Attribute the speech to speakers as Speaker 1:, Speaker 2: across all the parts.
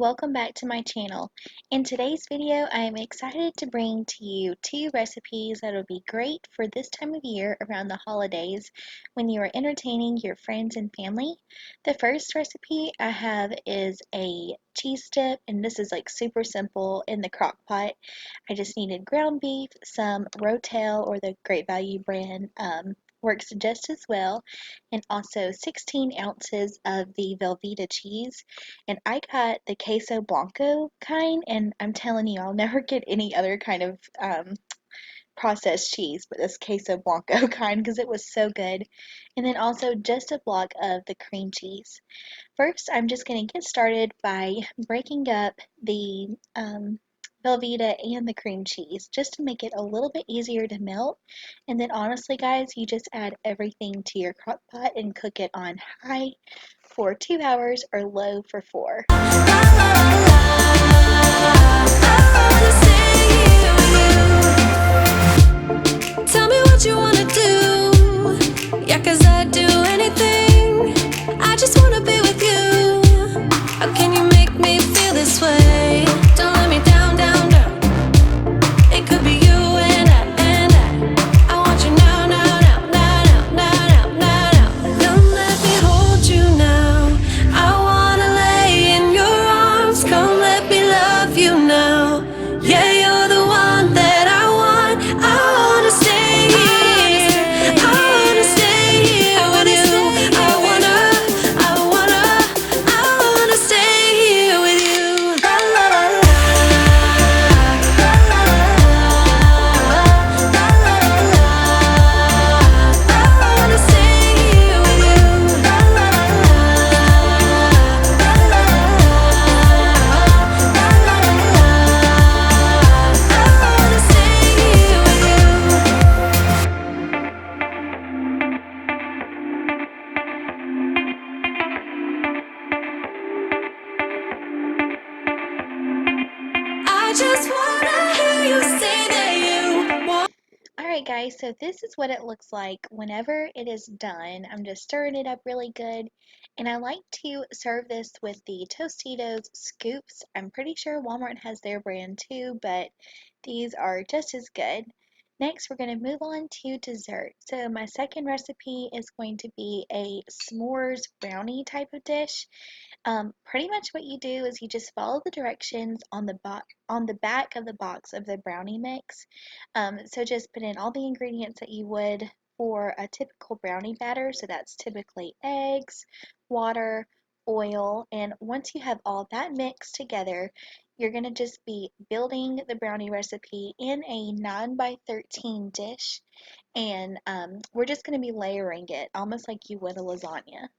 Speaker 1: welcome back to my channel. In today's video, I am excited to bring to you two recipes that will be great for this time of year around the holidays when you are entertaining your friends and family. The first recipe I have is a cheese dip, and this is like super simple in the crock pot. I just needed ground beef, some Rotel or the Great Value brand works just as well, and also 16 ounces of the Velveeta cheese. And I got the queso blanco kind, and I'm telling you, I'll never get any other kind of processed cheese, but this queso blanco kind because it was so good. And then also just a block of the cream cheese. First, I'm just going to get started by breaking up the Velveeta and the cream cheese just to make it a little bit easier to melt. And then honestly, guys, you just add everything to your crock pot and cook it on high for 2 hours or low for 4.
Speaker 2: Tell me what you wanna do. Yeah, 'cause I'd do anything. I just wanna be with you. How can you make me feel this way? Don't let me down, down, down. It could be you and I want you now, now, now, now, now, now, now, now. Come let me hold you now. I wanna lay in your arms. Come let me love you now. Yeah, you're the one that I want. I wanna stay here. I wanna stay here with you. I wanna stay here with you. La, la, la, la. La, la, la, la. I wanna stay here with you. La, la, I wanna stay here with you. I just wanna hear you say that you want.
Speaker 1: Alright guys, so this is what it looks like whenever it is done. I'm just stirring it up really good. And I like to serve this with the Tostitos scoops. I'm pretty sure Walmart has their brand too, but these are just as good. Next, we're going to move on to dessert. So my second recipe is going to be a s'mores brownie type of dish. Pretty much what you do is you just follow the directions on the back of the box of the brownie mix. So just put in all the ingredients that you would for a typical brownie batter. So that's typically eggs, water, oil, and once you have all that mixed together, you're going to just be building the brownie recipe in a 9 by 13 dish, and we're just going to be layering it almost like you would a lasagna.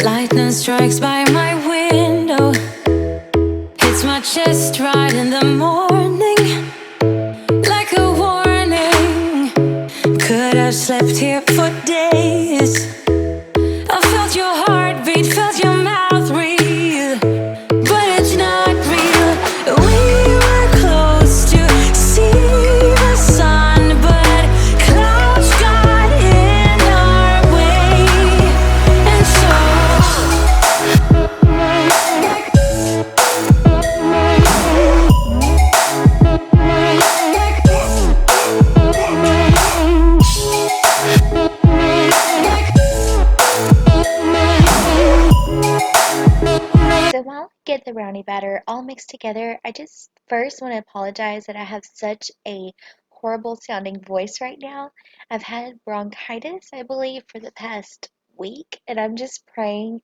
Speaker 2: Lightning strikes by my window, hits my chest right in the morning, like a warning. Could have slept here for days. I felt your heartbeat, felt your mouth breathe, but it's not real. We were close to see the sun, but clouds got in our way, and so
Speaker 1: So while I get the brownie batter all mixed together, I just first want to apologize that I have such a horrible sounding voice right now. I've had bronchitis, I believe, for the past week, and I'm just praying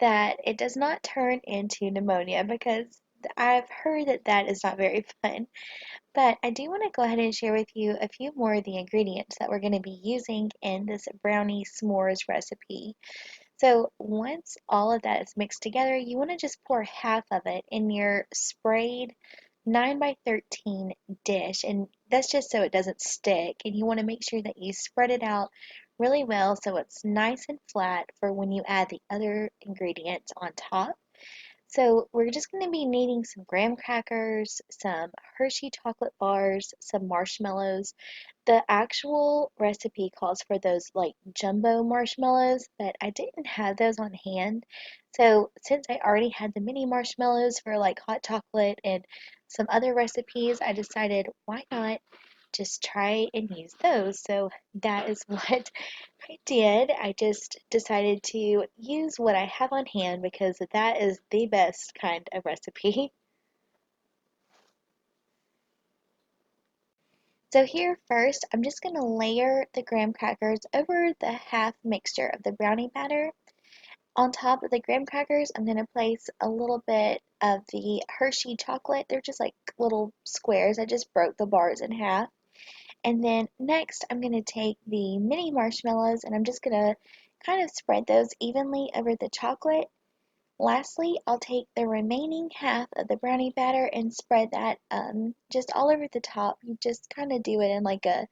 Speaker 1: that it does not turn into pneumonia because I've heard that that is not very fun. But I do want to go ahead and share with you a few more of the ingredients that we're going to be using in this brownie s'mores recipe. So once all of that is mixed together, you want to just pour half of it in your sprayed 9 by 13 dish, and that's just so it doesn't stick. And you want to make sure that you spread it out really well so it's nice and flat for when you add the other ingredients on top. So we're just going to be needing some graham crackers, some Hershey chocolate bars, some marshmallows. The actual recipe calls for those like jumbo marshmallows, but I didn't have those on hand. So since I already had the mini marshmallows for like hot chocolate and some other recipes, I decided why not just try and use those. So that is what I did. I just decided to use what I have on hand because that is the best kind of recipe. So here first, I'm just going to layer the graham crackers over the half mixture of the brownie batter. On top of the graham crackers, I'm going to place a little bit of the Hershey chocolate. They're just like little squares. I just broke the bars in half. And then next, I'm going to take the mini marshmallows and I'm just going to kind of spread those evenly over the chocolate. Lastly, I'll take the remaining half of the brownie batter and spread that just all over the top. You just kind of do it in like a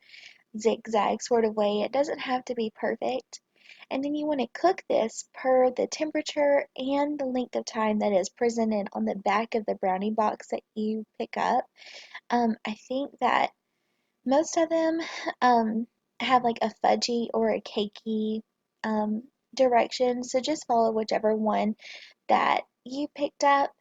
Speaker 1: zigzag sort of way. It doesn't have to be perfect. And then you want to cook this per the temperature and the length of time that is presented on the back of the brownie box that you pick up. I think that most of them have like a fudgy or a cakey um, direction, so just follow whichever one that you picked up.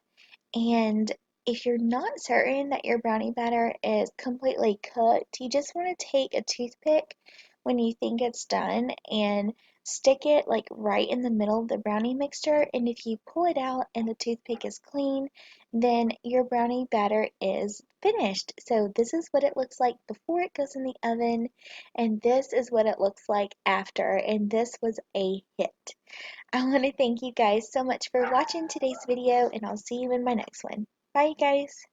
Speaker 1: And if you're not certain that your brownie batter is completely cooked, you just want to take a toothpick when you think it's done and stick it like right in the middle of the brownie mixture. And if you pull it out and the toothpick is clean, then your brownie batter is finished. So this is what it looks like before it goes in the oven, and this is what it looks like after. And this was a hit. I want to thank you guys so much for watching today's video, and I'll see you in my next one. Bye, guys.